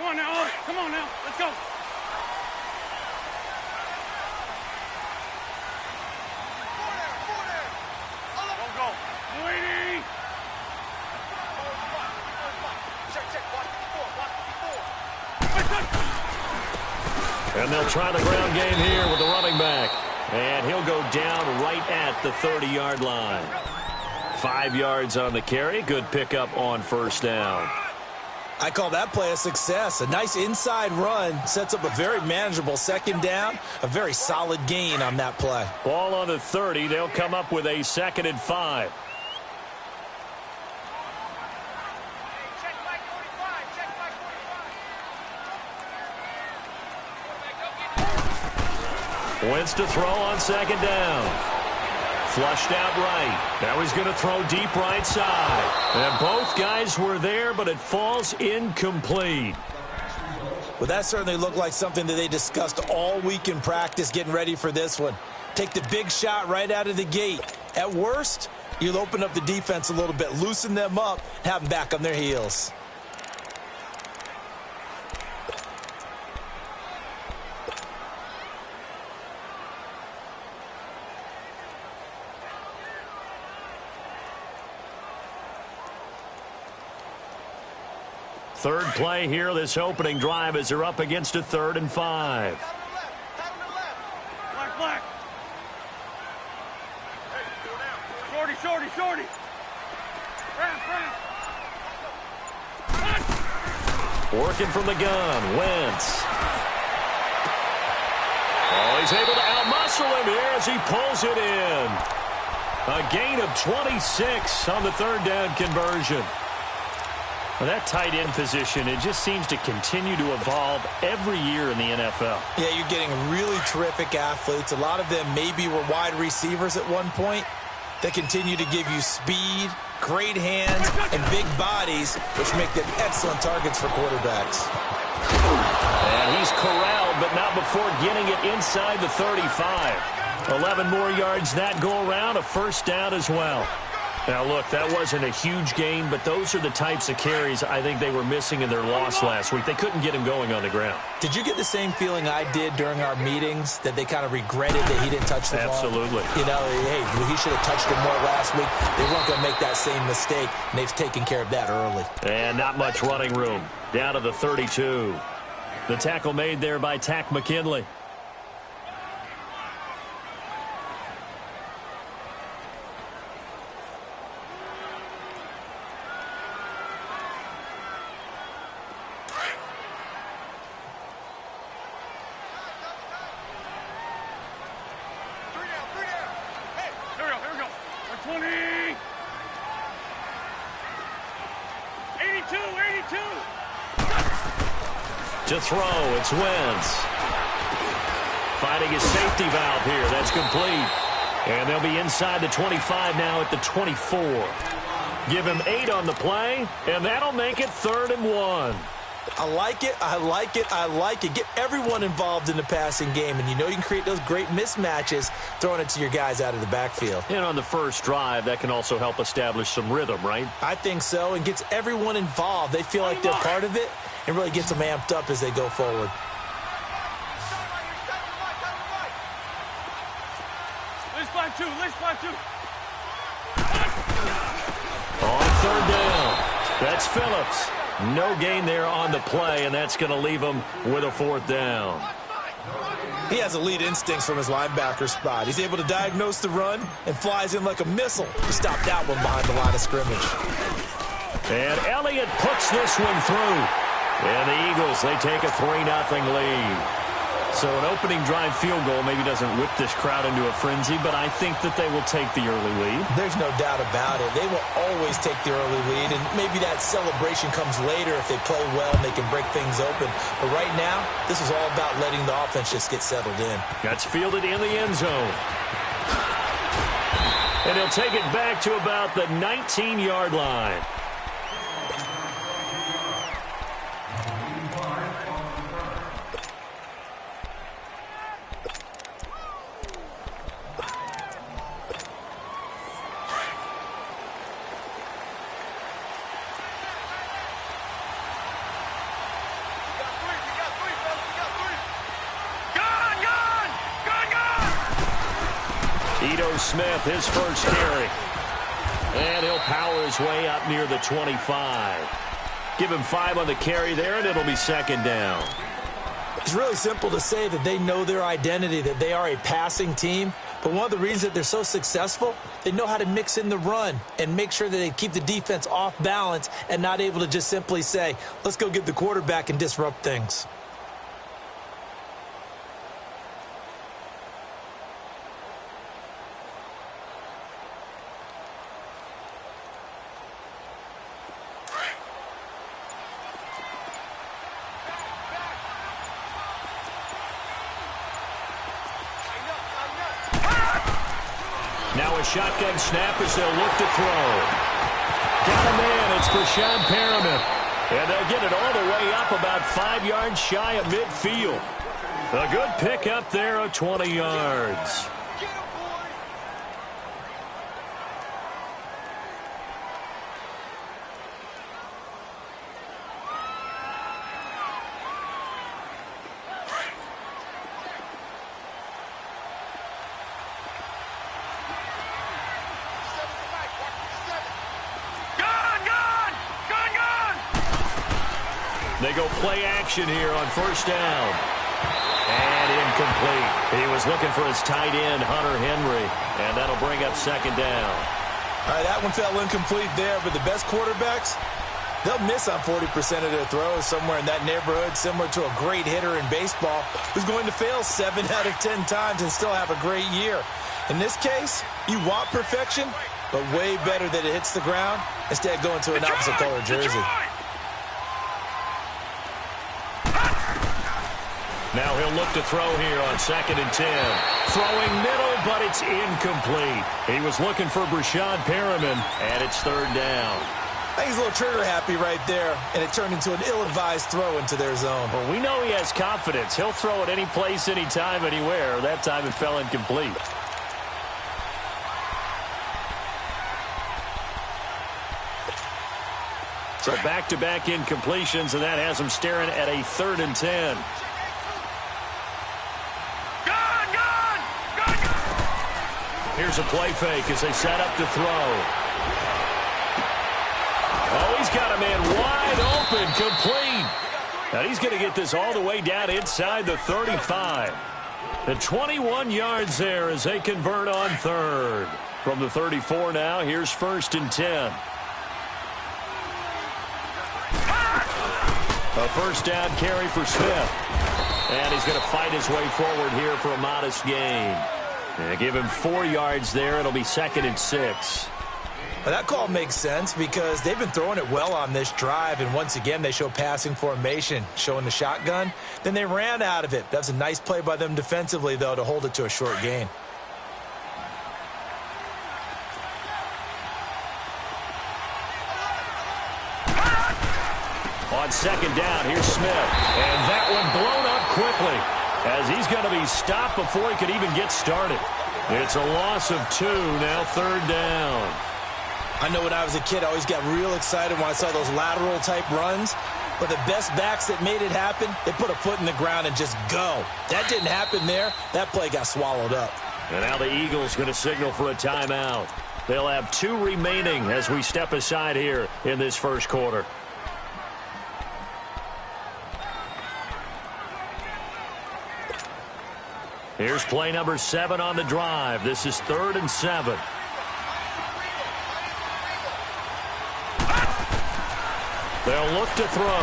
Come on now, come on now, let's go. Go. Lady. And they'll try the ground game here with the running back. And he'll go down right at the 30-yard line. 5 yards on the carry. Good pickup on first down. I call that play a success. A nice inside run sets up a very manageable second down. A very solid gain on that play. Ball on the 30. They'll come up with a 2nd and 5. Wentz to throw on 2nd down. Flushed out right. Now he's going to throw deep right side. And both guys were there, but it falls incomplete. Well, that certainly looked like something that they discussed all week in practice getting ready for this one. Take the big shot right out of the gate. At worst, you'll open up the defense a little bit, loosen them up, and have them back on their heels. Third play here, this opening drive, as they're up against a 3rd and 5. Black. Hey, shorty. Working from the gun, Wentz. Oh, he's able to outmuscle him here as he pulls it in. A gain of 26 on the 3rd down conversion. Well, that tight end position, it just seems to continue to evolve every year in the NFL. Yeah, you're getting really terrific athletes. A lot of them maybe were wide receivers at one point. They continue to give you speed, great hands, and big bodies, which make them excellent targets for quarterbacks. And he's corralled, but not before getting it inside the 35. 11 more yards that go around, a first down as well. Now, look, that wasn't a huge gain, but those are the types of carries I think they were missing in their loss last week. They couldn't get him going on the ground. Did you get the same feeling I did during our meetings, that they kind of regretted that he didn't touch the ball? Absolutely. You know, hey, he should have touched it more last week. They weren't going to make that same mistake, and they've taken care of that early. And not much running room. Down to the 32. The tackle made there by Tack McKinley. To throw, it's Wentz. Fighting his safety valve here. That's complete. And they'll be inside the 25 now at the 24. Give him 8 on the play, and that'll make it 3rd and 1. I like it. Get everyone involved in the passing game, and you know you can create those great mismatches throwing it to your guys out of the backfield. And on the first drive, that can also help establish some rhythm, right? I think so, and gets everyone involved. They feel like they're part of it, and really gets them amped up as they go forward. Let's fly two. On 3rd down, that's Phillips. No gain there on the play, and that's going to leave him with a 4th down. He has elite instincts from his linebacker spot. He's able to diagnose the run and flies in like a missile to stop that one behind the line of scrimmage. And Elliott puts this one through. And the Eagles, they take a 3-0 lead. So an opening drive field goal maybe doesn't whip this crowd into a frenzy, but I think that they will take the early lead. There's no doubt about it. They will always take the early lead, and maybe that celebration comes later if they play well and they can break things open. But right now, this is all about letting the offense just get settled in. That's fielded in the end zone. And he'll take it back to about the 19-yard line. Geno Smith, his first carry. And he'll power his way up near the 25. Give him 5 on the carry there, and it'll be second down. It's really simple to say that they know their identity, that they are a passing team. But one of the reasons that they're so successful, they know how to mix in the run and make sure that they keep the defense off balance and not able to just simply say, let's go get the quarterback and disrupt things. Now a shotgun snap as they'll look to throw. Got a man, it's Brashad Perriman. And they'll get it all the way up about 5 yards shy of midfield. A good pick up there of 20 yards. They go play action here on first down. And incomplete. He was looking for his tight end, Hunter Henry. And that'll bring up second down. All right, that one fell incomplete there, but the best quarterbacks, they'll miss on 40% of their throws, somewhere in that neighborhood, similar to a great hitter in baseball who's going to fail 7 out of 10 times and still have a great year. In this case, you want perfection, but way better that it hits the ground instead of going to an opposite color jersey. Now he'll look to throw here on 2nd and 10. Throwing middle, but it's incomplete. He was looking for Brashad Perriman, and it's 3rd down. I think he's a little trigger happy right there, and it turned into an ill-advised throw into their zone. Well, we know he has confidence. He'll throw it any place, anytime, anywhere. That time it fell incomplete. So back-to-back incompletions, and that has him staring at a 3rd and 10. Here's a play fake as they set up to throw. Oh, he's got a man wide open, complete. And he's going to get this all the way down inside the 35. The 21 yards there as they convert on 3rd. From the 34 now, here's 1st and 10. A first down carry for Smith. And he's going to fight his way forward here for a modest gain. And give him 4 yards there. It'll be 2nd and 6. Well, that call makes sense because they've been throwing it well on this drive, and once again they show passing formation, showing the shotgun. Then they ran out of it. That was a nice play by them defensively, though, to hold it to a short gain. On 2nd down, here's Smith. And that one blown up quickly as he's going to be stopped before he could even get started. It's a loss of 2, now 3rd down. I know when I was a kid, I always got real excited when I saw those lateral-type runs. But the best backs that made it happen, they put a foot in the ground and just go. That didn't happen there. That play got swallowed up. And now the Eagles going to signal for a timeout. They'll have 2 remaining as we step aside here in this first quarter. Here's play number 7 on the drive. This is 3rd and 7. They'll look to throw.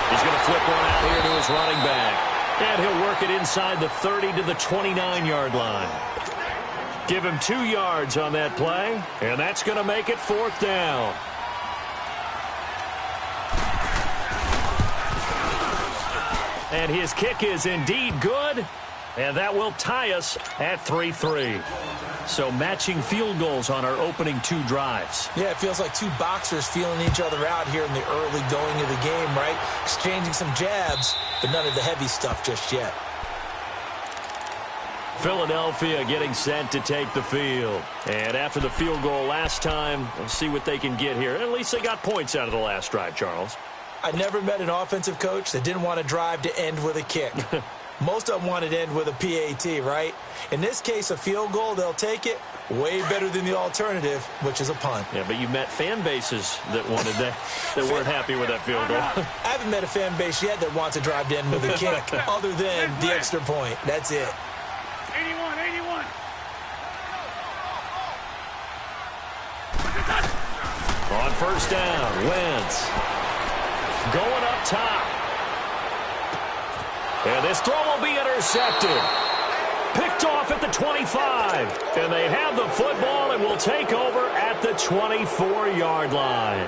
He's going to flip one out here to his running back. And he'll work it inside the 30 to the 29-yard line. Give him 2 yards on that play, and that's going to make it 4th down. And his kick is indeed good. And that will tie us at 3-3. So matching field goals on our opening 2 drives. Yeah, it feels like 2 boxers feeling each other out here in the early going of the game, right? Exchanging some jabs, but none of the heavy stuff just yet. Philadelphia getting set to take the field. And after the field goal last time, we'll see what they can get here. At least they got points out of the last drive, Charles. I never met an offensive coach that didn't want to drive to end with a kick. Most of them want it end with a PAT, right? In this case, a field goal, they'll take it. Way better than the alternative, which is a punt. Yeah, but you met fan bases that wanted that weren't happy with that field goal. I haven't met a fan base yet that wants to drive to end with a kick other than the extra point. That's it. 81, 81. On first down, Wentz going up top. And this throw will be intercepted. Picked off at the 25. And they have the football and will take over at the 24-yard line.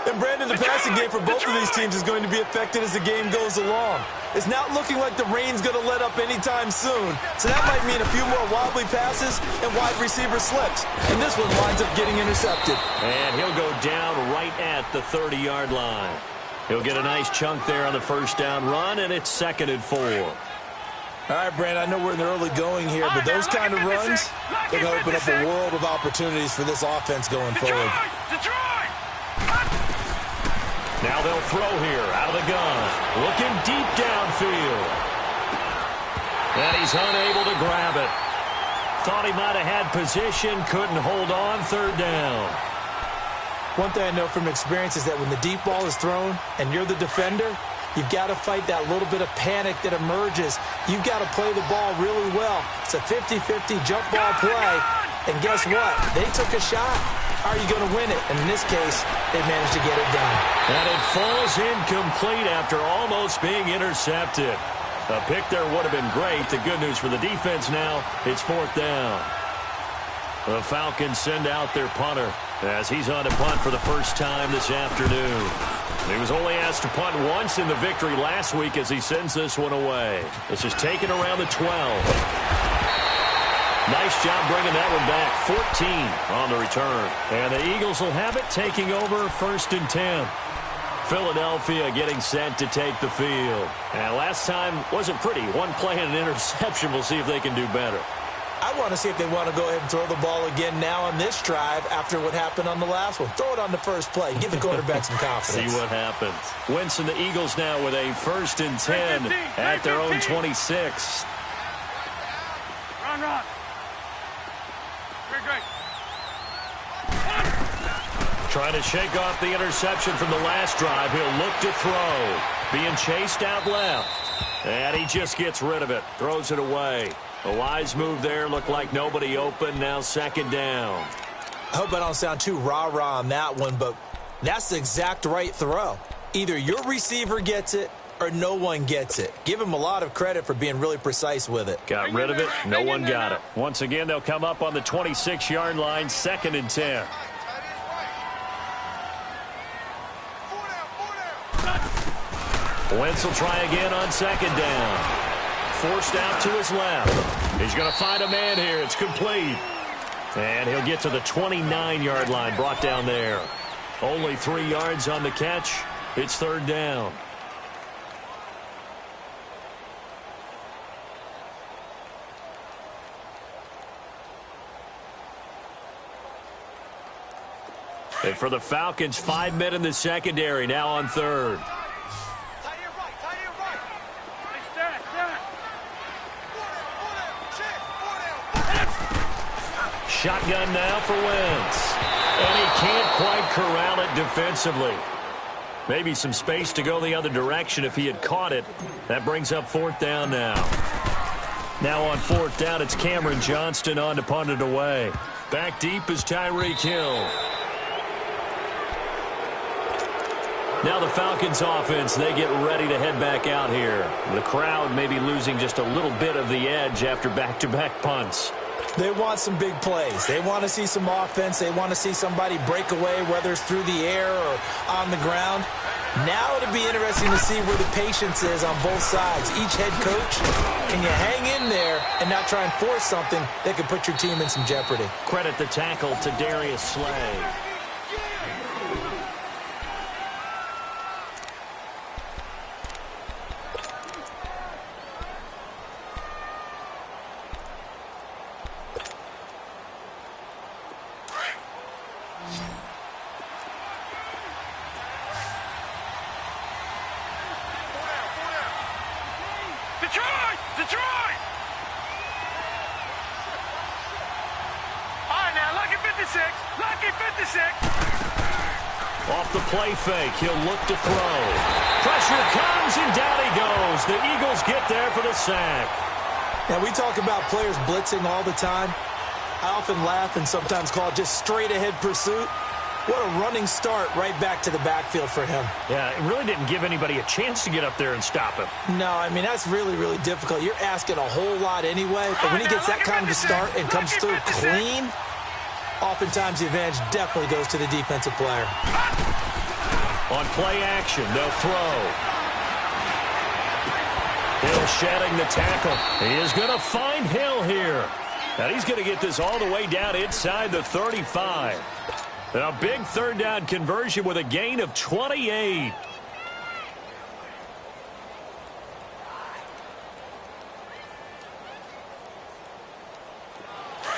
And, Brandon, the passing game for both of these teams is going to be affected as the game goes along. It's not looking like the rain's going to let up anytime soon. So that might mean a few more wobbly passes and wide receiver slips. And this one winds up getting intercepted. And he'll go down right at the 30-yard line. He'll get a nice chunk there on the first down run, and it's 2nd and 4. All right, Brandon, I know we're in the early going here, but those kind of runs, they're going to open up a world of opportunities for this offense going forward. Now they'll throw here out of the gun. Looking deep downfield. And he's unable to grab it. Thought he might have had position, couldn't hold on, 3rd down. One thing I know from experience is that when the deep ball is thrown and you're the defender, you've got to fight that little bit of panic that emerges. You've got to play the ball really well. It's a 50-50 jump ball play. And guess what? They took a shot. How are you going to win it? And in this case, they managed to get it done. And it falls incomplete after almost being intercepted. A pick there would have been great. The good news for the defense now, it's 4th down. The Falcons send out their punter as he's on to punt for the first time this afternoon. He was only asked to punt once in the victory last week as he sends this one away. This is taken around the 12. Nice job bringing that one back. 14 on the return. And the Eagles will have it taking over 1st and 10. Philadelphia getting set to take the field. And last time wasn't pretty. One play and an interception. We'll see if they can do better. I want to see if they want to go ahead and throw the ball again now on this drive after what happened on the last one. Throw it on the first play. Give the quarterback some confidence. See what happens. Wentz and the Eagles now with a 1st and 10 at their own 26. Run. Great. Trying to shake off the interception from the last drive. He'll look to throw. Being chased out left. And he just gets rid of it. Throws it away. A wise move there. Looked like nobody open. Now 2nd down. I hope I don't sound too rah-rah on that one, but that's the exact right throw. Either your receiver gets it or no one gets it. Give him a lot of credit for being really precise with it. Got rid of it. No one got it. Once again, they'll come up on the 26-yard line. 2nd and 10. Wentz will try again on 2nd down. Forced out to his left. He's going to find a man here. It's complete. And he'll get to the 29-yard line. Brought down there. Only 3 yards on the catch. It's 3rd down. And for the Falcons, 5 men in the secondary now on 3rd. Shotgun now for Wentz. And he can't quite corral it defensively. Maybe some space to go the other direction if he had caught it. That brings up 4th down now. Now on 4th down, it's Cameron Johnston on to punt it away. Back deep is Tyreek Hill. Now the Falcons offense, they get ready to head back out here. The crowd may be losing just a little bit of the edge after back-to-back punts. They want some big plays. They want to see some offense. They want to see somebody break away, whether it's through the air or on the ground. Now it'll be interesting to see where the patience is on both sides. Each head coach, can you hang in there and not try and force something that could put your team in some jeopardy? Credit the tackle to Darius Slay. 56. Lucky 56. Off the play fake, he'll look to throw. Pressure comes, and down he goes. The Eagles get there for the sack. Now, we talk about players blitzing all the time. I often laugh and sometimes call it just straight-ahead pursuit. What a running start right back to the backfield for him. Yeah, it really didn't give anybody a chance to get up there and stop him. No, I mean, that's really, really difficult. You're asking a whole lot anyway, but when he gets that kind of a start and comes through clean, oftentimes the advantage definitely goes to the defensive player. On play action, they'll throw. Hill shedding the tackle. He is going to find Hill here. And he's going to get this all the way down inside the 35. A big third down conversion with a gain of 28.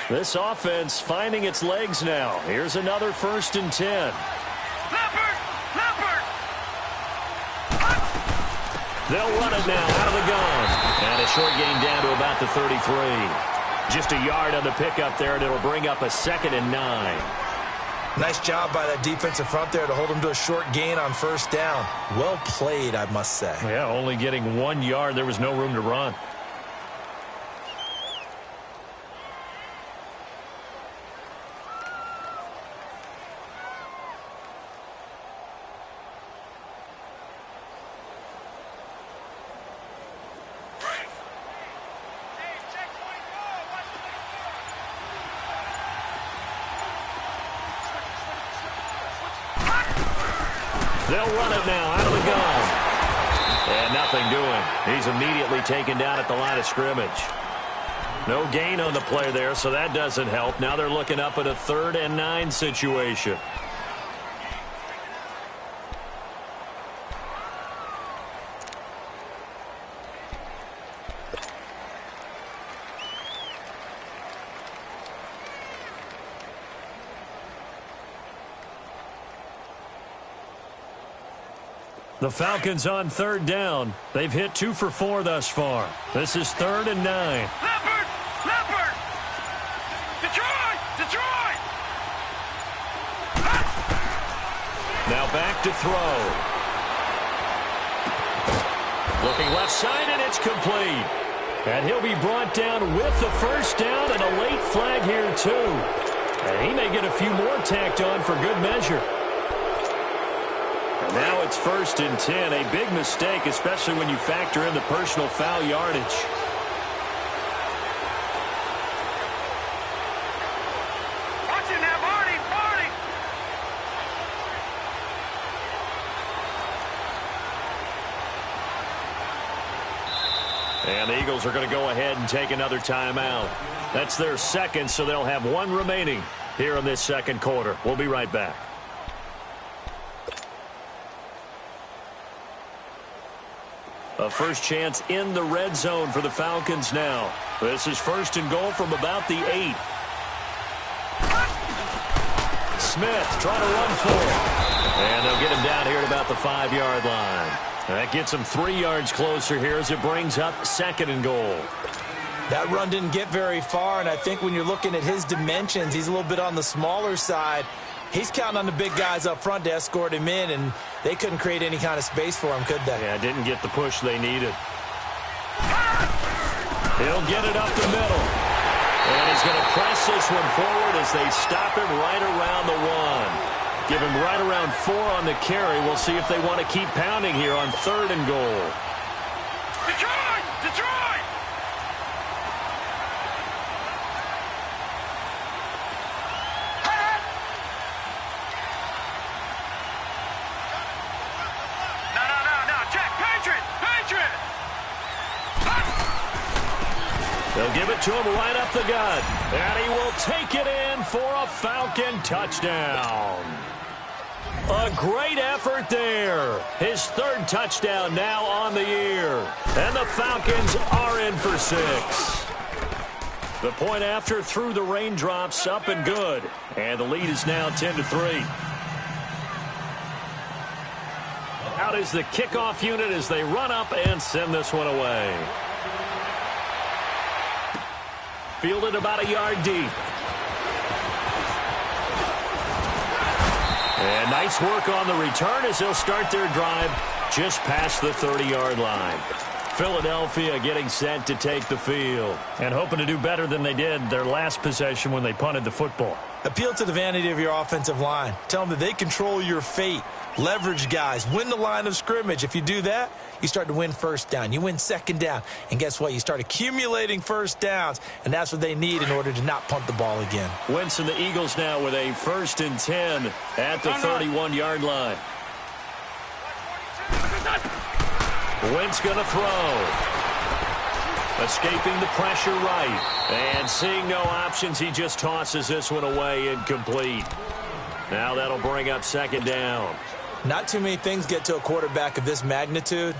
This offense finding its legs now. Here's another 1st and 10. Leopard! Leopard! They'll run it now out of the gun. And a short gain down to about the 33. Just a yard on the pickup there, and it'll bring up a 2nd and 9. Nice job by that defensive front there to hold him to a short gain on 1st down. Well played, I must say. Yeah, only getting 1 yard. There was no room to run. They'll run it now out of the gun. And nothing doing. He's immediately taken down at the line of scrimmage. No gain on the play there, so that doesn't help. Now they're looking up at a 3rd and 9 situation. The Falcons on 3rd down. They've hit 2 for 4 thus far. This is 3rd and 9. Leopard! Leopard! Detroit! Detroit! Now back to throw. Looking left side, and it's complete. And he'll be brought down with the 1st down and a late flag here, too. And he may get a few more tacked on for good measure. Now it's 1st and 10, a big mistake, especially when you factor in the personal foul yardage. Watch it now, Marty! Marty! And the Eagles are going to go ahead and take another timeout. That's their 2nd, so they'll have 1 remaining here in this 2nd quarter. We'll be right back. A first chance in the red zone for the Falcons now. This is 1st and goal from about the 8. Smith trying to run for it. And they'll get him down here at about the 5-yard line. That gets him 3 yards closer here as it brings up 2nd and goal. That run didn't get very far, and I think when you're looking at his dimensions, he's a little bit on the smaller side. He's counting on the big guys up front to escort him in, and they couldn't create any kind of space for him, could they? Yeah, didn't get the push they needed. He'll get it up the middle. And he's going to press this one forward as they stop him right around the 1. Give him right around 4 on the carry. We'll see if they want to keep pounding here on 3rd and goal. Detroit! Detroit! They'll give it to him right up the gut. And he will take it in for a Falcon touchdown. A great effort there. His 3rd touchdown now on the year. And the Falcons are in for 6. The point after through the raindrops, up and good. And the lead is now 10-3. Out is the kickoff unit as they run up and send this one away. Fielded about a yard deep. Nice work on the return as they'll start their drive just past the 30-yard line. Philadelphia getting set to take the field and hoping to do better than they did their last possession when they punted the football. Appeal to the vanity of your offensive line. Tell them that they control your fate. Leverage guys. Win the line of scrimmage. If you do that, you start to win first down. You win second down. And guess what? You start accumulating first downs. And that's what they need in order to not punt the ball again. Wentz and the Eagles now with a 1st and 10 at the 31-yard line. Wentz going to throw. Escaping the pressure right. And seeing no options, he just tosses this one away, incomplete. Now that'll bring up 2nd down. Not too many things get to a quarterback of this magnitude,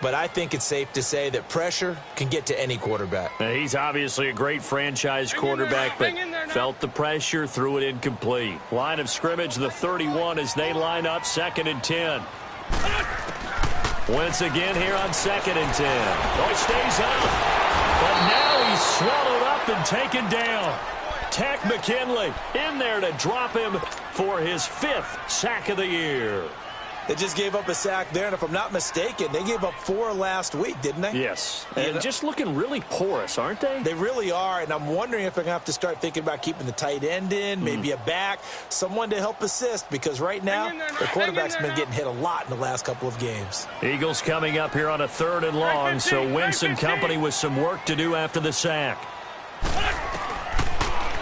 but I think it's safe to say that pressure can get to any quarterback. Now, he's obviously a great franchise quarterback, but felt the pressure, threw it incomplete. Line of scrimmage, the 31 as they line up 2nd and 10. Wentz again here on 2nd and 10. Oh, he stays up. But now he's swallowed up and taken down. Tack McKinley in there to drop him for his 5th sack of the year. They just gave up a sack there, and if I'm not mistaken, they gave up 4 last week, didn't they? Yes. And just looking really porous, aren't they? They really are, and I'm wondering if they're going to have to start thinking about keeping the tight end in, maybe a back, someone to help assist, because right now, the quarterback's been getting hit a lot in the last couple of games. Eagles coming up here on a 3rd and long, so Wentz and company with some work to do after the sack.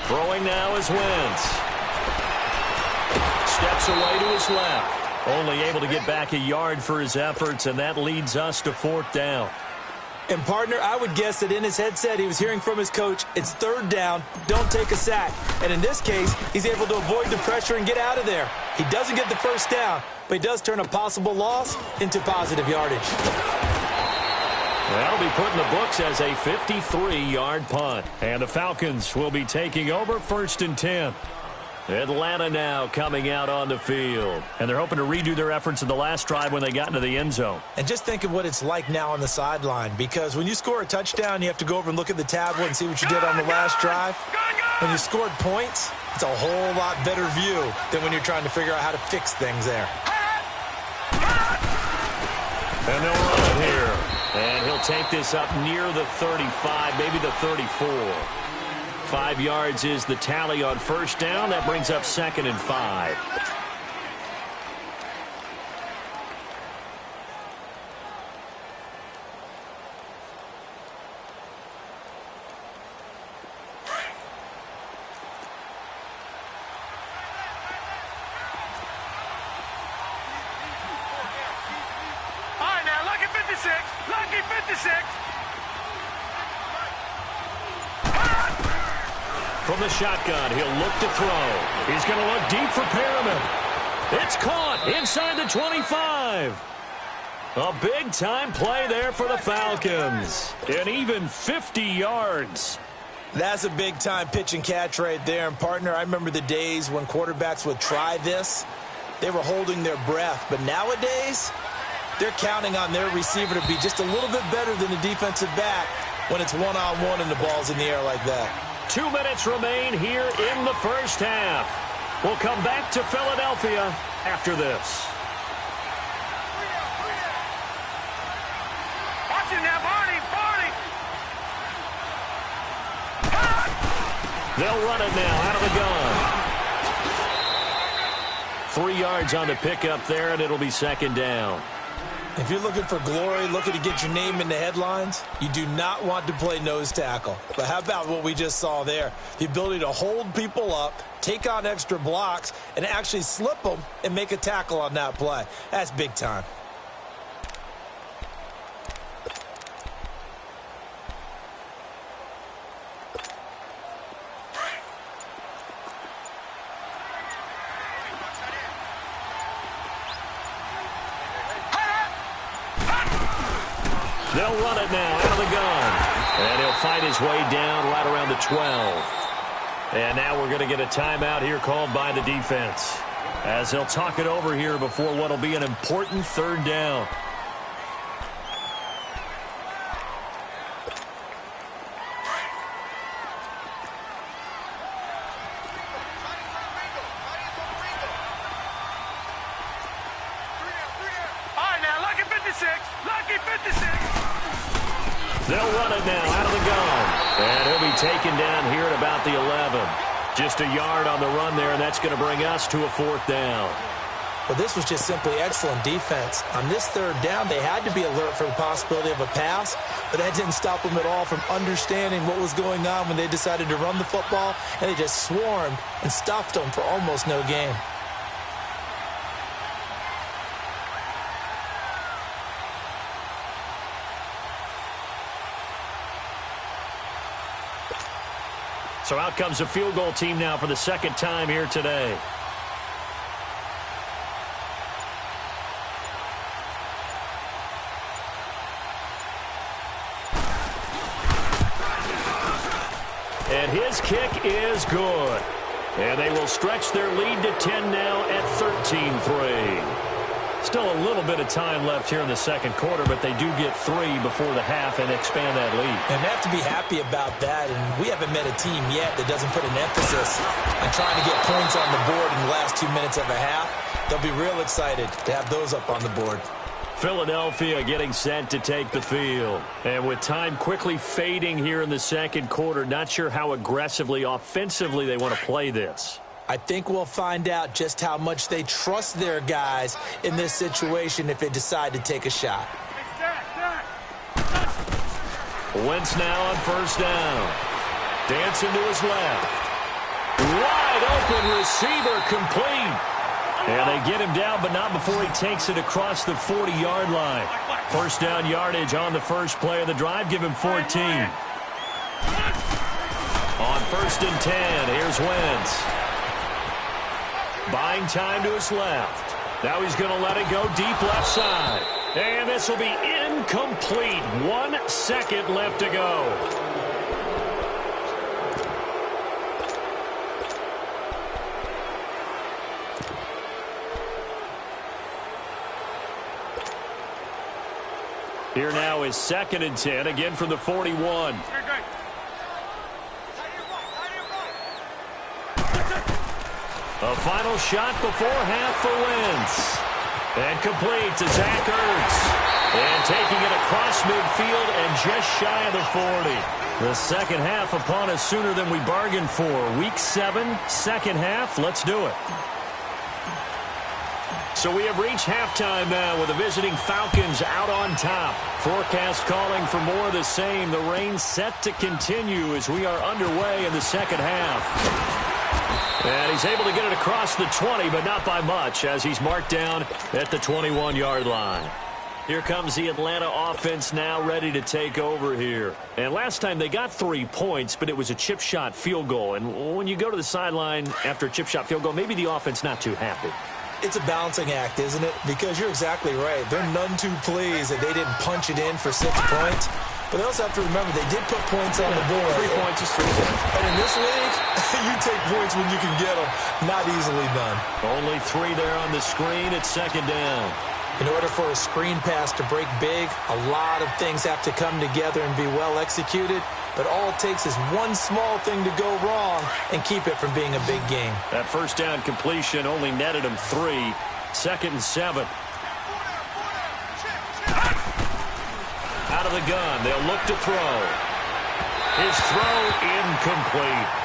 Throwing now is Wentz. Steps away to his left. Only able to get back a yard for his efforts, and that leads us to 4th down. And, partner, I would guess that in his headset he was hearing from his coach, it's 3rd down, don't take a sack. And in this case, he's able to avoid the pressure and get out of there. He doesn't get the 1st down, but he does turn a possible loss into positive yardage. That'll be put in the books as a 53-yard punt. And the Falcons will be taking over 1st and 10. Atlanta now coming out on the field. And they're hoping to redo their efforts in the last drive when they got into the end zone. And just think of what it's like now on the sideline, because when you score a touchdown, you have to go over and look at the tablet and see what you did on the last drive. When you scored points, it's a whole lot better view than when you're trying to figure out how to fix things there. And they'll run it here. And he'll take this up near the 35, maybe the 34. 5 yards is the tally on 1st down. That brings up 2nd and 5. All right, now, lucky 56. Lucky 56. From the shotgun, he'll look to throw. He's going to look deep for Perriman. It's caught inside the 25. A big-time play there for the Falcons. And even 50 yards. That's a big-time pitch and catch right there. And, partner, I remember the days when quarterbacks would try this. They were holding their breath. But nowadays, they're counting on their receiver to be just a little bit better than the defensive back when it's one-on-one and the ball's in the air like that. 2 minutes remain here in the 1st half. We'll come back to Philadelphia after this. Watch it now, Barney. They'll run it now out of the gun. 3 yards on the pickup there, and it'll be 2nd down. If you're looking for glory, looking to get your name in the headlines, you do not want to play nose tackle. But how about what we just saw there? The ability to hold people up, take on extra blocks, and actually slip them and make a tackle on that play. That's big time. They'll run it now out of the gun. And he'll fight his way down right around the 12. And now we're going to get a timeout here called by the defense, as they'll talk it over here before what will be an important 3rd down. 56. Lucky 56. They'll run it now out of the gun. And he'll be taken down here at about the 11. Just a yard on the run there, and that's going to bring us to a 4th down. Well, this was just simply excellent defense. On this 3rd down, they had to be alert for the possibility of a pass, but that didn't stop them at all from understanding what was going on when they decided to run the football, and they just swarmed and stuffed them for almost no gain. So out comes a field goal team now for the 2nd time here today. And his kick is good. And they will stretch their lead to 10 now at 13-3. Still a little bit of time left here in the 2nd quarter, but they do get 3 before the half and expand that lead. And they have to be happy about that, and we haven't met a team yet that doesn't put an emphasis on trying to get points on the board in the last 2 minutes of a half. They'll be real excited to have those up on the board. Philadelphia getting set to take the field. And with time quickly fading here in the 2nd quarter, not sure how aggressively, offensively they want to play this. I think we'll find out just how much they trust their guys in this situation if they decide to take a shot. Wentz now on 1st down. Dancing to his left. Wide open receiver complete. And they get him down, but not before he takes it across the 40-yard line. 1st down yardage on the first play of the drive. Give him 14. On 1st and 10, here's Wentz. Buying time to his left. Now he's going to let it go deep left side. And this will be incomplete. 1 second left to go. Here now is 2nd and 10, again from the 41. A final shot before half for Wentz. And complete to Zach Ertz. And taking it across midfield and just shy of the 40. The second half upon us sooner than we bargained for. Week 7, 2nd half. Let's do it. So we have reached halftime now with the visiting Falcons out on top. Forecast calling for more of the same. The rain set to continue as we are underway in the 2nd half. And he's able to get it across the 20, but not by much, as he's marked down at the 21-yard line. Here comes the Atlanta offense now ready to take over here. And last time they got 3 points, but it was a chip shot field goal. And when you go to the sideline after a chip shot field goal, maybe the offense not too happy. It's a balancing act, isn't it? Because you're exactly right. They're none too pleased that they didn't punch it in for 6 points. But they also have to remember they did put points on the board. 3 points is 3 points. And in this league, you take points when you can get them. Not easily done. Only 3 there on the screen at 2nd down. In order for a screen pass to break big, a lot of things have to come together and be well executed. But all it takes is one small thing to go wrong and keep it from being a big game. That 1st down completion only netted him 3. 2nd and 7. Out of the gun, they'll look to throw. His throw incomplete.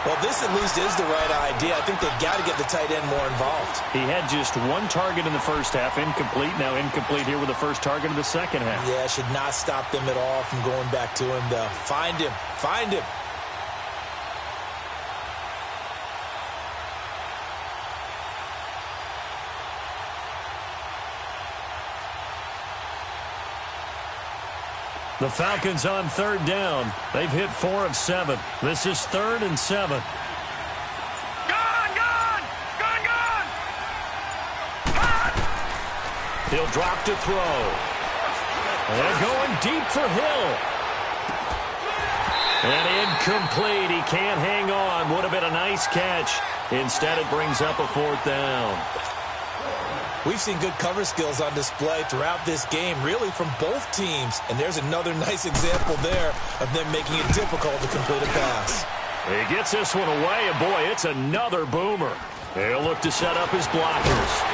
Well, this at least is the right idea. I think they've got to get the tight end more involved. He had just 1 target in the 1st half, incomplete. Now incomplete here with the 1st target of the 2nd half. Yeah, should not stop them at all from going back to him, though. Find him. Find him. The Falcons on 3rd down. They've hit 4 of 7. This is 3rd and 7. Gone! Gone! Gone! Gone! He'll drop to throw. They're going deep for Hill. And incomplete. He can't hang on. Would have been a nice catch. Instead, it brings up a 4th down. We've seen good cover skills on display throughout this game, really from both teams. And there's another nice example there of them making it difficult to complete a pass. He gets this one away, and boy, it's another boomer. He'll look to set up his blockers.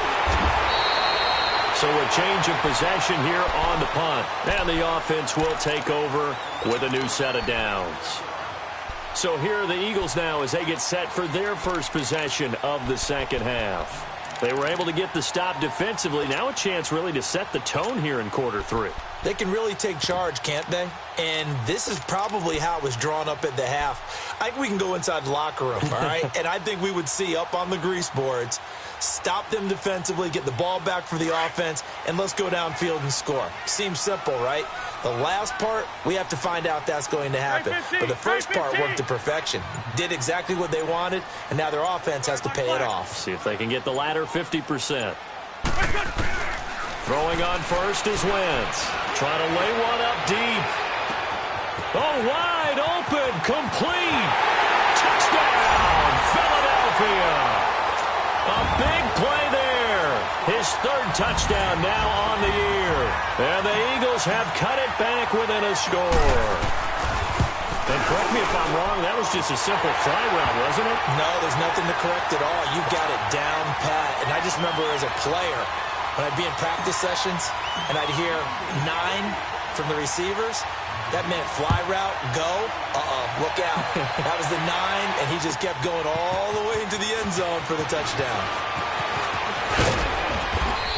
So a change of possession here on the punt. And the offense will take over with a new set of downs. So here are the Eagles now as they get set for their first possession of the second half. They were able to get the stop defensively. Now a chance really to set the tone here in quarter three. They can really take charge, can't they? And this is probably how it was drawn up at the half. I think we can go inside the locker room, all right? And I think we would see up on the grease boards, stop them defensively, get the ball back for the offense, and let's go downfield and score. Seems simple, right? The last part, we have to find out that's going to happen. But the first part worked to perfection. Did exactly what they wanted, and now their offense has to pay it off. See if they can get the latter 50%. Throwing on first is Wentz. Trying to lay one up deep. Oh, wide open, complete. Touchdown, Philadelphia. A big play there. His third touchdown now on the year. And the Eagles have cut it back within a score. And correct me if I'm wrong, that was just a simple fly route, wasn't it? No, there's nothing to correct at all. You got it down pat. And I just remember as a player, when I'd be in practice sessions and I'd hear 9 from the receivers, that meant fly route, go, look out. That was the 9, and he just kept going all the way into the end zone for the touchdown.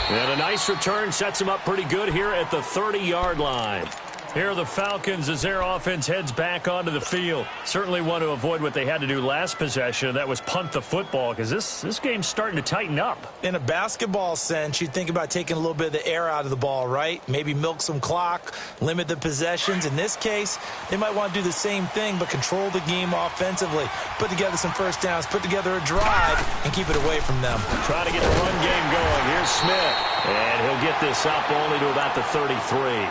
And a nice return sets him up pretty good here at the 30-yard line. Here are the Falcons as their offense heads back onto the field. Certainly want to avoid what they had to do last possession. That was punt the football, because this game's starting to tighten up. In a basketball sense, you think about taking a little bit of the air out of the ball, right? Maybe milk some clock, limit the possessions. In this case, they might want to do the same thing, but control the game offensively. Put together some first downs, put together a drive, and keep it away from them. Trying to get the run game going. Here's Smith. And he'll get this up only to about the 33.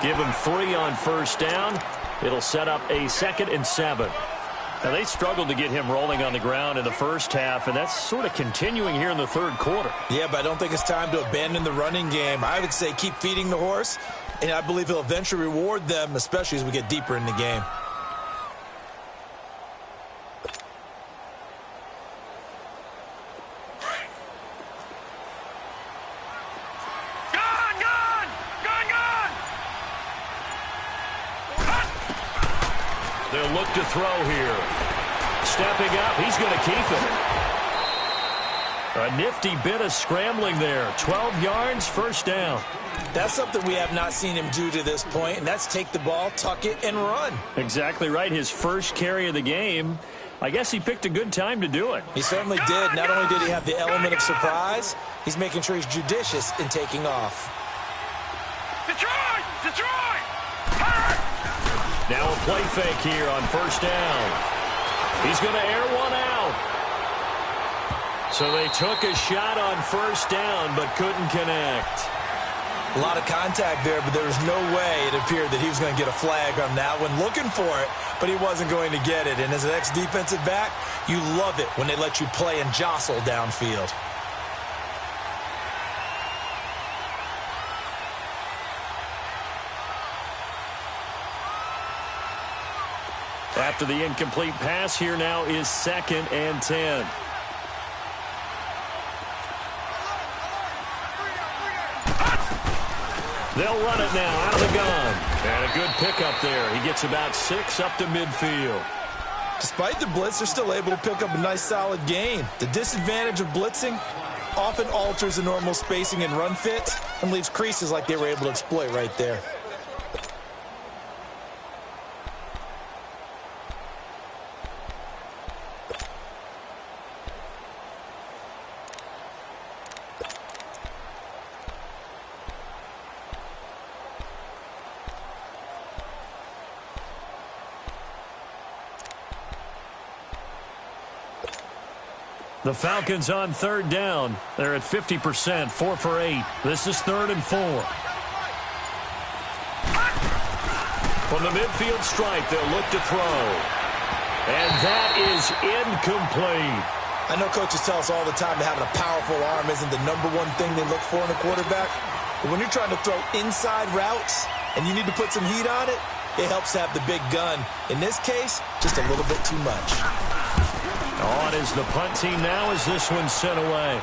Give him 3 on first down. It'll set up a 2nd and 7. Now, they struggled to get him rolling on the ground in the first half, and that's sort of continuing here in the third quarter. Yeah, but I don't think it's time to abandon the running game. I would say keep feeding the horse, and I believe he'll eventually reward them, especially as we get deeper in the game. They'll look to throw here. Stepping up, he's going to keep it. A nifty bit of scrambling there. 12 yards, first down. That's something we have not seen him do to this point, and that's take the ball, tuck it, and run. Exactly right. His first carry of the game. I guess he picked a good time to do it. He certainly did. Not only did he have the element of surprise, he's making sure he's judicious in taking off. Detroit! Detroit! Now a play fake here on first down. He's going to air one out. So they took a shot on first down but couldn't connect. A lot of contact there, but there was no way it appeared that he was going to get a flag on that one. Looking for it, but he wasn't going to get it. And as an ex-defensive back, you love it when they let you play and jostle downfield. After the incomplete pass, here now is 2nd and 10. They'll run it now out of the gun. And a good pickup there. He gets about 6 up to midfield. Despite the blitz, they're still able to pick up a nice solid gain. The disadvantage of blitzing often alters the normal spacing and run fits and leaves creases like they were able to exploit right there. The Falcons on third down. They're at 50%, 4 for 8. This is 3rd and 4. From the midfield stripe, they'll look to throw. And that is incomplete. I know coaches tell us all the time that having a powerful arm isn't the #1 thing they look for in a quarterback. But when you're trying to throw inside routes and you need to put some heat on it, it helps to have the big gun. In this case, just a little bit too much. On is the punt team now as this one's sent away.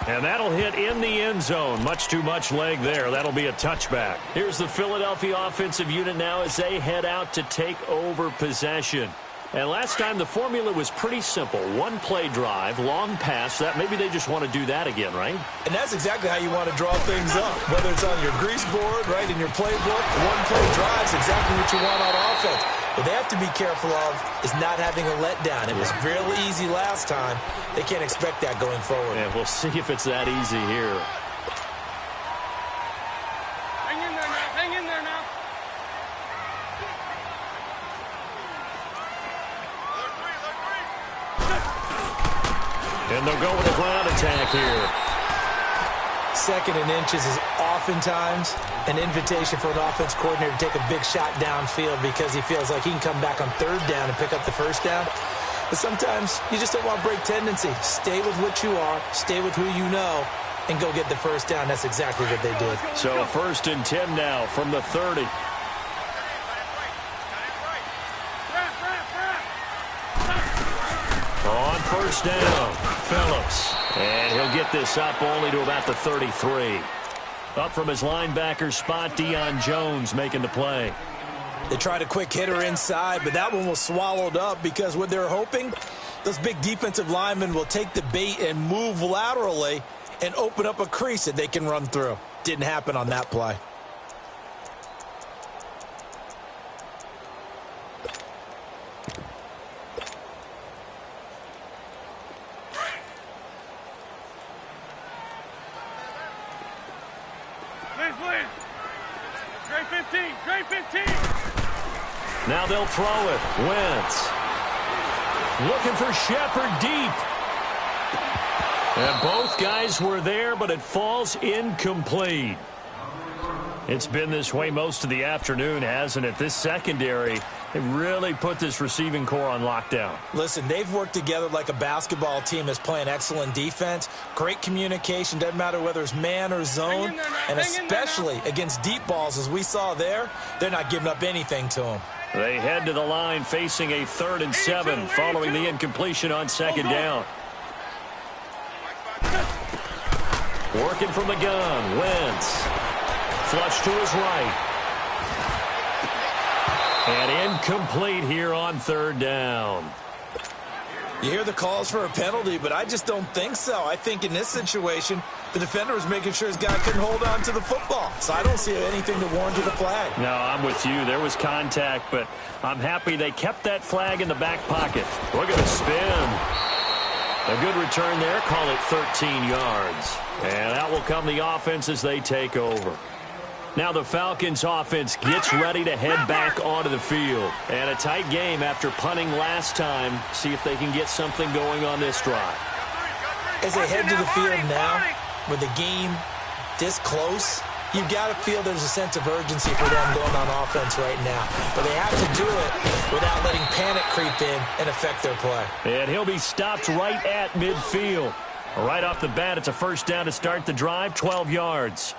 And that'll hit in the end zone. Much too much leg there. That'll be a touchback. Here's the Philadelphia offensive unit now as they head out to take over possession. And last time the formula was pretty simple. One play drive, long pass. That maybe they just want to do that again, right? And that's exactly how you want to draw things up. Whether it's on your grease board, right, in your playbook, one play drive is exactly what you want on offense. What they have to be careful of is not having a letdown. It was real easy last time. They can't expect that going forward. And we'll see if it's that easy here. Hang in there now. Hang in there now. And they'll go with a ground attack here. Second and inches is oftentimes an invitation for an offense coordinator to take a big shot downfield because he feels like he can come back on third down and pick up the first down. But sometimes you just don't want to break tendency. Stay with what you are, stay with who you know, and go get the first down. That's exactly what they did. So 1st and 10 now from the 30. On first down, Phillips. And he'll get this up only to about the 33. Up from his linebacker spot, Deion Jones making the play. They tried a quick hitter inside, but that one was swallowed up because what they're hoping, those big defensive linemen will take the bait and move laterally and open up a crease that they can run through. Didn't happen on that play. Trey 15. Trey 15. Now they'll throw it. Wentz. Looking for Shepard deep. And both guys were there, but it falls incomplete. It's been this way most of the afternoon, hasn't it? This secondary, they really put this receiving core on lockdown. Listen, they've worked together like a basketball team that's playing excellent defense. Great communication, doesn't matter whether it's man or zone. And especially against deep balls, as we saw there, they're not giving up anything to them. They head to the line facing a 3rd and 7 following the incompletion on 2nd down. Working from the gun, Wentz. Flush to his right. And incomplete here on 3rd down. You hear the calls for a penalty, but I just don't think so. I think in this situation, the defender was making sure his guy couldn't hold on to the football. So I don't see anything that warranted a flag. No, I'm with you. There was contact, but I'm happy they kept that flag in the back pocket. Look at the spin. A good return there. Call it 13 yards. And out will come the offense as they take over. Now the Falcons offense gets ready to head back onto the field. And a tight game after punting last time. See if they can get something going on this drive. As they head to the field now, with the game this close, you've got to feel there's a sense of urgency for them going on offense right now. But they have to do it without letting panic creep in and affect their play. And he'll be stopped right at midfield. Right off the bat, it's a first down to start the drive, 12 yards.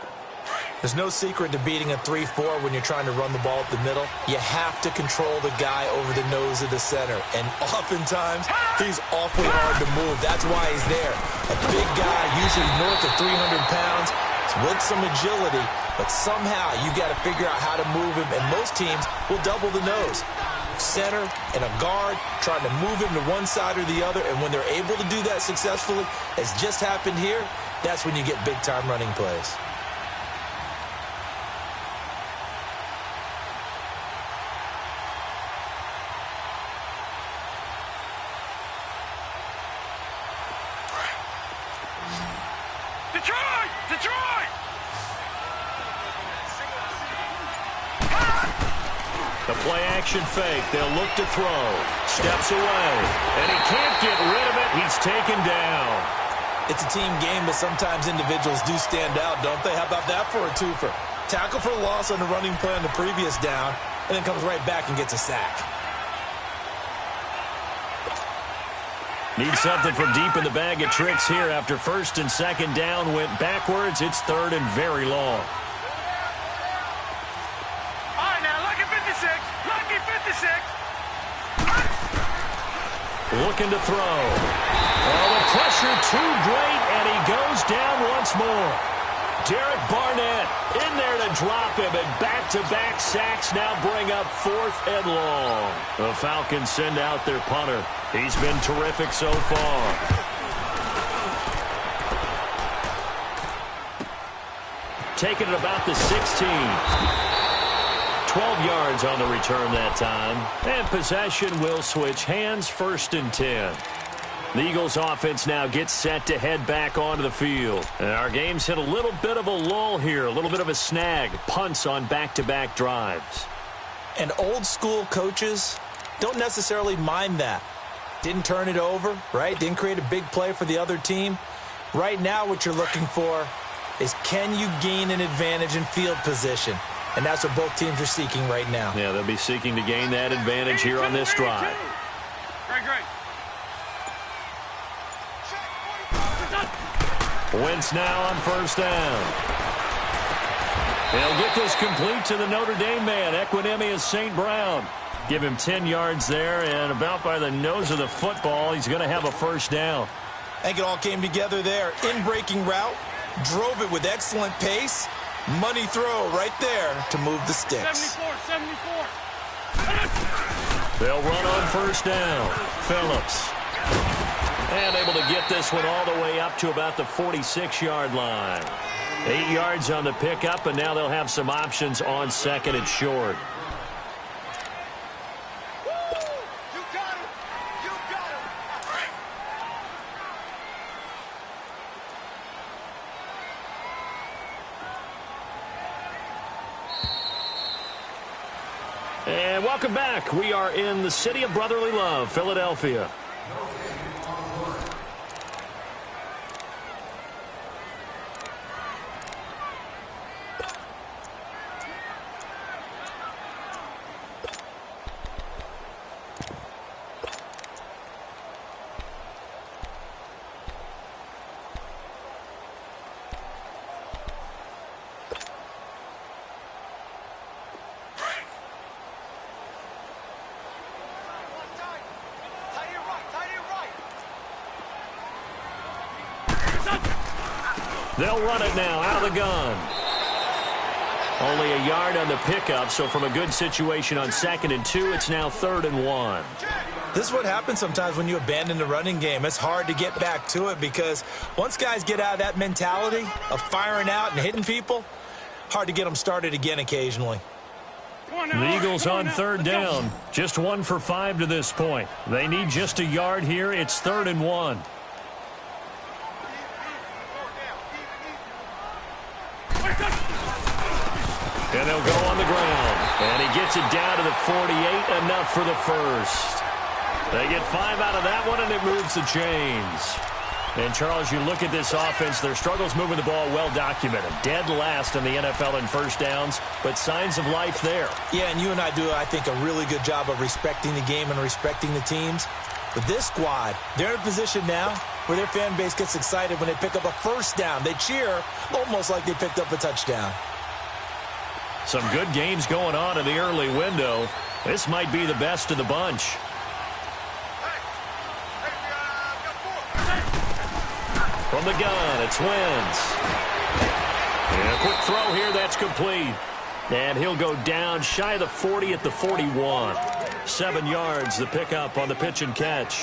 There's no secret to beating a 3-4 when you're trying to run the ball up the middle. You have to control the guy over the nose of the center. And oftentimes, he's awfully hard to move. That's why he's there. A big guy, usually north of 300 pounds, with some agility. But somehow, you got to figure out how to move him. And most teams will double the nose. Center and a guard trying to move him to one side or the other. And when they're able to do that successfully, as just happened here, that's when you get big-time running plays. Detroit! The play-action fake. They'll look to throw. Steps away. And he can't get rid of it. He's taken down. It's a team game, but sometimes individuals do stand out, don't they? How about that for a twofer? Tackle for loss on the running play on the previous down, and then comes right back and gets a sack. Need something from deep in the bag of tricks here after 1st and 2nd down went backwards. It's 3rd and very long. All right, now, lucky 56. Lucky 56. looking to throw. Oh, the pressure too great, and he goes down once more. Derek Barnett in there to drop him, and back-to-back sacks now bring up 4th and long. The Falcons send out their punter. He's been terrific so far. Taking it about the 16. 12 yards on the return that time. And possession will switch hands, 1st and 10. The Eagles offense now gets set to head back onto the field. And our game's hit a little bit of a lull here, a little bit of a snag. Punts on back-to-back drives. And old school coaches don't necessarily mind that. Didn't turn it over, right? Didn't create a big play for the other team. Right now what you're looking for is, can you gain an advantage in field position? And that's what both teams are seeking right now. Yeah, they'll be seeking to gain that advantage here on this drive. Great. Wentz now on 1st down. He'll get this complete to the Notre Dame man, Equinemius St. Brown. Give him 10 yards there, and about by the nose of the football, he's going to have a 1st down. I think it all came together there. In-breaking route, drove it with excellent pace. Money throw right there to move the sticks. 74. They'll run on 1st down. Phillips. And able to get this one all the way up to about the 46-yard line. 8 yards on the pickup, and now they'll have some options on 2nd and short. And welcome back. We are in the city of brotherly love, Philadelphia. They'll run it now out of the gun. Only a yard on the pickup, so from a good situation on 2nd and 2, it's now 3rd and 1. This is what happens sometimes when you abandon the running game. It's hard to get back to it because once guys get out of that mentality of firing out and hitting people, hard to get them started again occasionally. The Eagles on 3rd down. Just 1 for 5 to this point. They need just a yard here. It's 3rd and 1. And they'll go on the ground. And he gets it down to the 48, enough for the 1st. They get 5 out of that one, and it moves the chains. And, Charles, you look at this offense, their struggles moving the ball well documented. Dead last in the NFL in 1st downs, but signs of life there. Yeah, and you and I do, I think, a really good job of respecting the game and respecting the teams. But this squad, they're in a position now where their fan base gets excited when they pick up a 1st down. They cheer almost like they picked up a touchdown. Some good games going on in the early window. This might be the best of the bunch. From the gun, it's Wentz. And a quick throw here, that's complete. And he'll go down shy of the 40 at the 41. 7 yards, the pickup on the pitch and catch.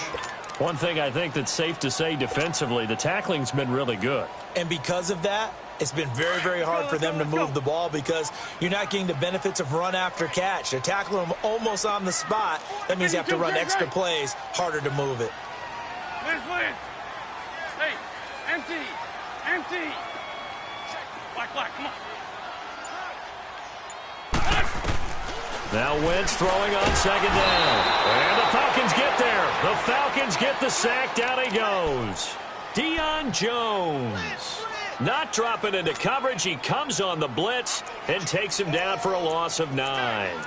One thing I think that's safe to say defensively, the tackling's been really good. And because of that, it's been very, very hard for them to move the ball because you're not getting the benefits of run after catch. They're tackling them almost on the spot. That means you have to run extra plays, harder to move it. Win. Hey, empty. Black, come on. Now Wentz throwing on 2nd down. And the Falcons get there. The Falcons get the sack. Down he goes. Deion Jones. Not dropping into coverage. He comes on the blitz and takes him down for a loss of 9.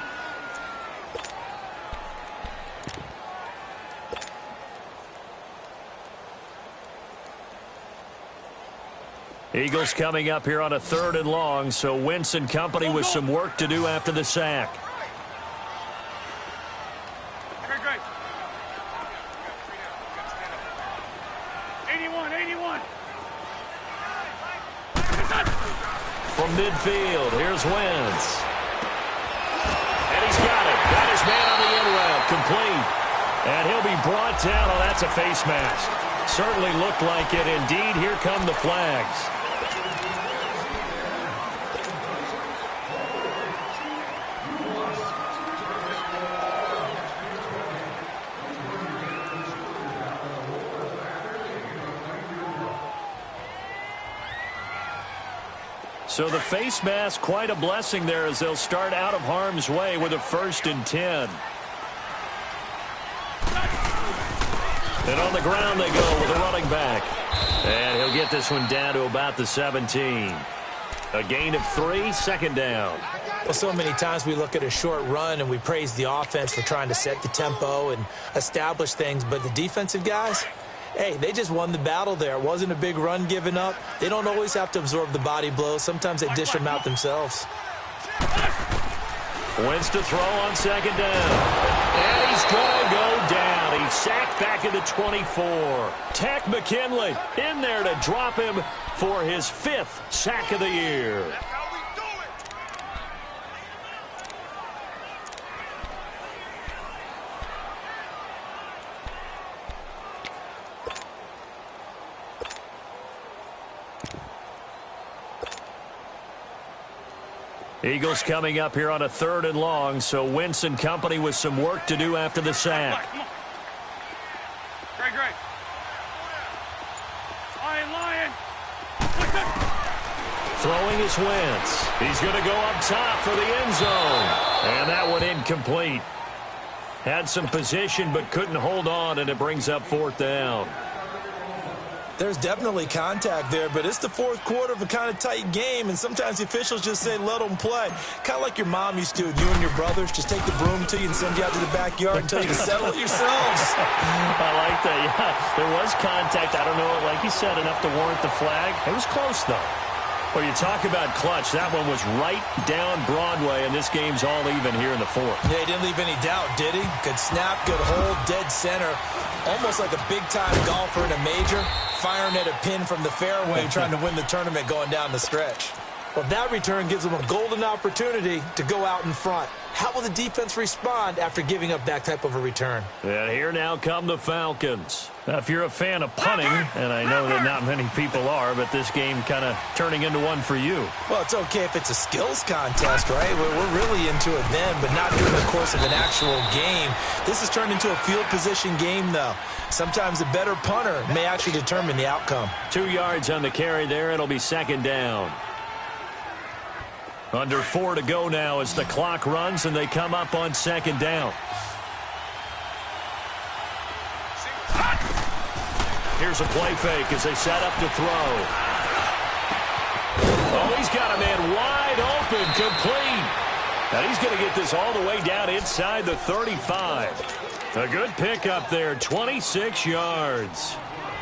Eagles coming up here on a 3rd and long, so Wentz and company with some work to do after the sack. Great. 81, 81. From midfield, here's Wentz. And he's got it. Got his man on the in route, complete. And he'll be brought down. Oh, that's a face mask. Certainly looked like it. Indeed, here come the flags. So the face mask, quite a blessing there as they'll start out of harm's way with a 1st and 10. And on the ground they go with a running back. And he'll get this one down to about the 17. A gain of 3, 2nd down. Well, so many times we look at a short run and we praise the offense for trying to set the tempo and establish things, but the defensive guys, hey, they just won the battle there. It wasn't a big run given up. They don't always have to absorb the body blows. Sometimes they dish them out themselves. Wentz to throw on 2nd down. And he's going to go down. He's sacked back at the 24. Tack McKinley in there to drop him for his 5th sack of the year. Eagles coming up here on a 3rd and long, so Wentz and company with some work to do after the sack. Great. Lion. Throwing is Wentz. He's going to go up top for the end zone. And that one incomplete. Had some position but couldn't hold on, and it brings up 4th down. There's definitely contact there, but it's the 4th quarter of a kind of tight game, and sometimes the officials just say, let them play. Kind of like your mom used to with you and your brothers. Just take the broom to you and send you out to the backyard until you can settle it yourselves. I like that, yeah. There was contact. I don't know, like you said, enough to warrant the flag. It was close, though. Well, you talk about clutch. That one was right down Broadway, and this game's all even here in the 4th. Yeah, he didn't leave any doubt, did he? Good snap, good hold, dead center. Almost like a big-time golfer in a major, firing at a pin from the fairway, trying to win the tournament going down the stretch. Well, that return gives them a golden opportunity to go out in front. How will the defense respond after giving up that type of a return? And here now come the Falcons. Now, if you're a fan of punting, and I know that not many people are, but this game kind of turning into one for you. Well, it's okay if it's a skills contest, right? We're really into it then, but not during the course of an actual game. This has turned into a field position game, though. Sometimes a better punter may actually determine the outcome. 2 yards on the carry there. It'll be 2nd down. Under 4 to go now as the clock runs, and they come up on 2nd down. Here's a play fake as they set up to throw. Oh, he's got a man wide open, complete. And he's going to get this all the way down inside the 35. A good pickup there, 26 yards.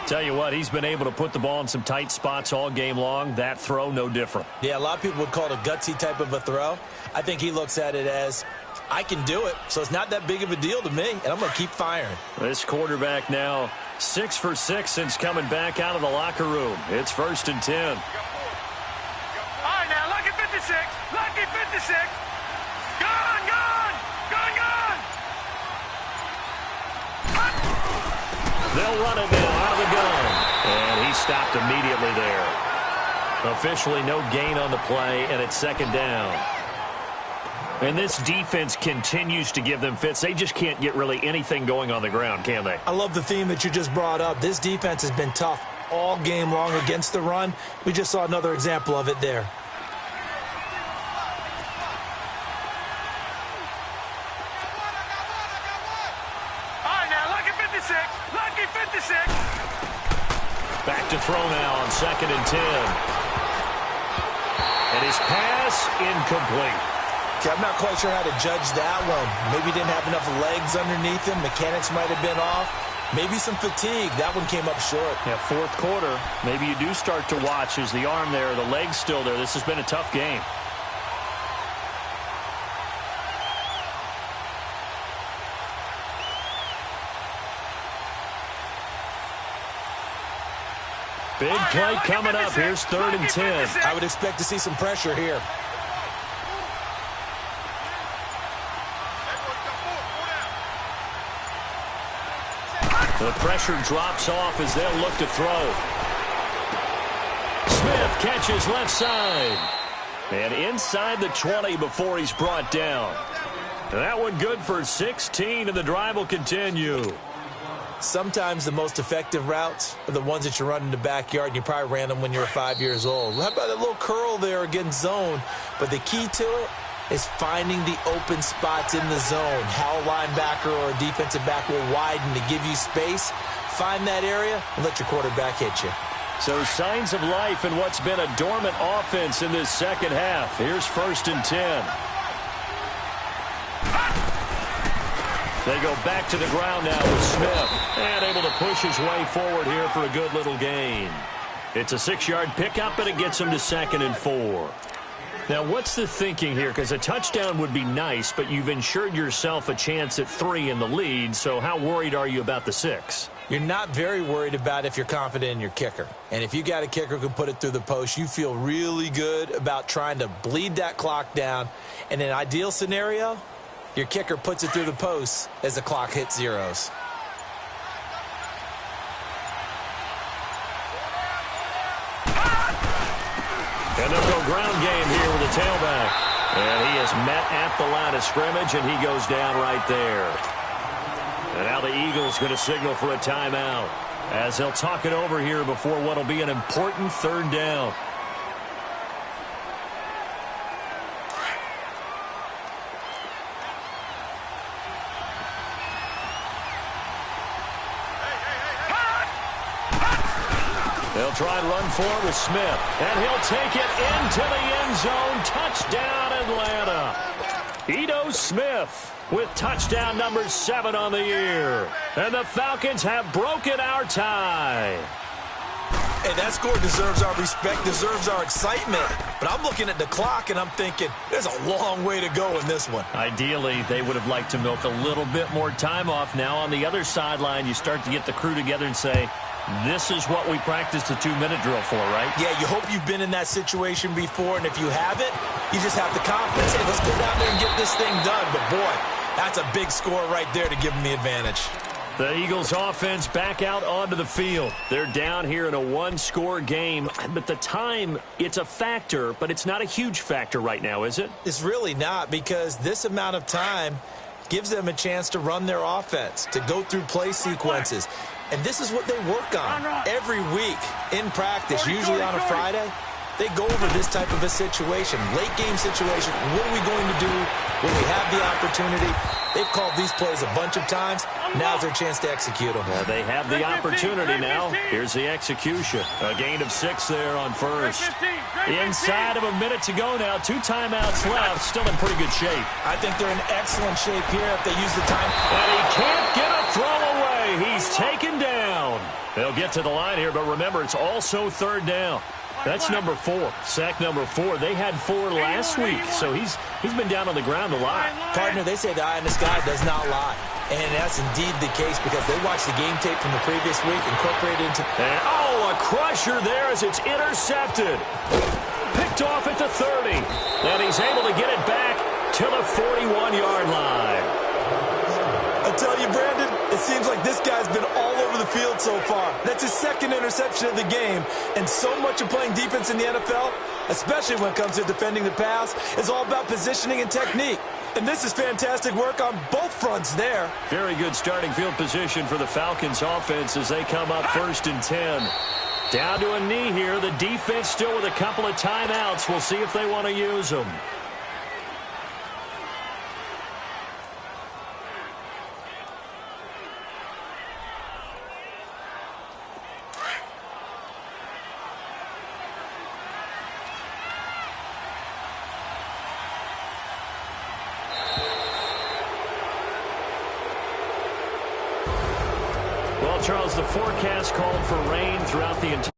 Tell you what, he's been able to put the ball in some tight spots all game long. That throw, no different. Yeah, a lot of people would call it a gutsy type of a throw. I think he looks at it as, I can do it, so it's not that big of a deal to me, and I'm going to keep firing. This quarterback now 6 for 6 since coming back out of the locker room. It's 1st and 10. All right, now, lucky 56. Lucky 56. Gone. They'll run it now out of the gun. And he stopped immediately there. Officially no gain on the play, and it's 2nd down. And this defense continues to give them fits. They just can't get really anything going on the ground, can they? I love the theme that you just brought up. This defense has been tough all game long against the run. We just saw another example of it there. Back to throw now on 2nd and 10. And his pass incomplete. Okay, I'm not quite sure how to judge that one. Maybe he didn't have enough legs underneath him. Mechanics might have been off. Maybe some fatigue. That one came up short. Yeah, 4th quarter. Maybe you do start to watch as the arm there, the leg's still there. This has been a tough game. Big play coming up. Here's 3rd and 10. I would expect to see some pressure here. The pressure drops off as they'll look to throw. Smith catches left side. And inside the 20 before he's brought down. That one good for 16, and the drive will continue. Sometimes the most effective routes are the ones that you run in the backyard, and you probably ran them when you were 5 years old. How about that little curl there against zone? But the key to it is finding the open spots in the zone. How a linebacker or a defensive back will widen to give you space. Find that area and let your quarterback hit you. So signs of life in what's been a dormant offense in this second half. Here's 1st and 10. They go back to the ground now with Smith. And able to push his way forward here for a good little gain. It's a 6-yard pickup, and it gets him to 2nd and 4. Now, what's the thinking here? Because a touchdown would be nice, but you've ensured yourself a chance at 3 in the lead, so how worried are you about the 6? You're not very worried about if you're confident in your kicker. And if you got a kicker who can put it through the post, you feel really good about trying to bleed that clock down. In an ideal scenario, your kicker puts it through the post as the clock hits zeros. And they'll go ground game here with the tailback. And he is met at the line of scrimmage, and he goes down right there. And now the Eagles going to signal for a timeout as they'll talk it over here before what will be an important 3rd down. They'll try and run for it with Smith. And he'll take it into the end zone. Touchdown, Atlanta. Ito Smith with touchdown number 7 on the year. And the Falcons have broken our tie. Hey, that score deserves our respect, deserves our excitement. But I'm looking at the clock, and I'm thinking there's a long way to go in this one. Ideally, they would have liked to milk a little bit more time off. Now on the other sideline, you start to get the crew together and say, this is what we practiced the 2-minute drill for, right? Yeah, you hope you've been in that situation before, and if you haven't, you just have the confidence. Hey, let's go down there and get this thing done. But, boy, that's a big score right there to give them the advantage. The Eagles offense back out onto the field. They're down here in a 1-score game. But the time, it's a factor, but it's not a huge factor right now, is it? It's really not, because this amount of time gives them a chance to run their offense, to go through play sequences. And this is what they work on every week in practice, usually on a Friday. They go over this type of a situation, late game situation. What are we going to do when we have the opportunity? They've called these plays a bunch of times. Now's their chance to execute them. Well, they have the opportunity now. Here's the execution. A gain of 6 there on 1st. Inside of a minute to go now. 2 timeouts left. Still in pretty good shape. I think they're in excellent shape here if they use the time. And he can't get a throw away. He's taken down. They'll get to the line here, but remember, it's also 3rd down. That's number 4, sack number 4. They had 4 last week, so he's been down on the ground a lot. Partner, they say the eye in the sky does not lie. And that's indeed the case because they watched the game tape from the previous week, incorporated into... And, a crusher there as it's intercepted. Picked off at the 30. And he's able to get it back to the 41-yard line. I tell you, Brandon, it seems like this guy's been all over the field so far. That's his 2nd interception of the game. And so much of playing defense in the NFL, especially when it comes to defending the pass, is all about positioning and technique. And this is fantastic work on both fronts there. Very good starting field position for the Falcons offense as they come up 1st and 10. Down to a knee here. The defense still with a couple of timeouts. We'll see if they want to use them. Well, Charles, the forecast called for rain throughout the entire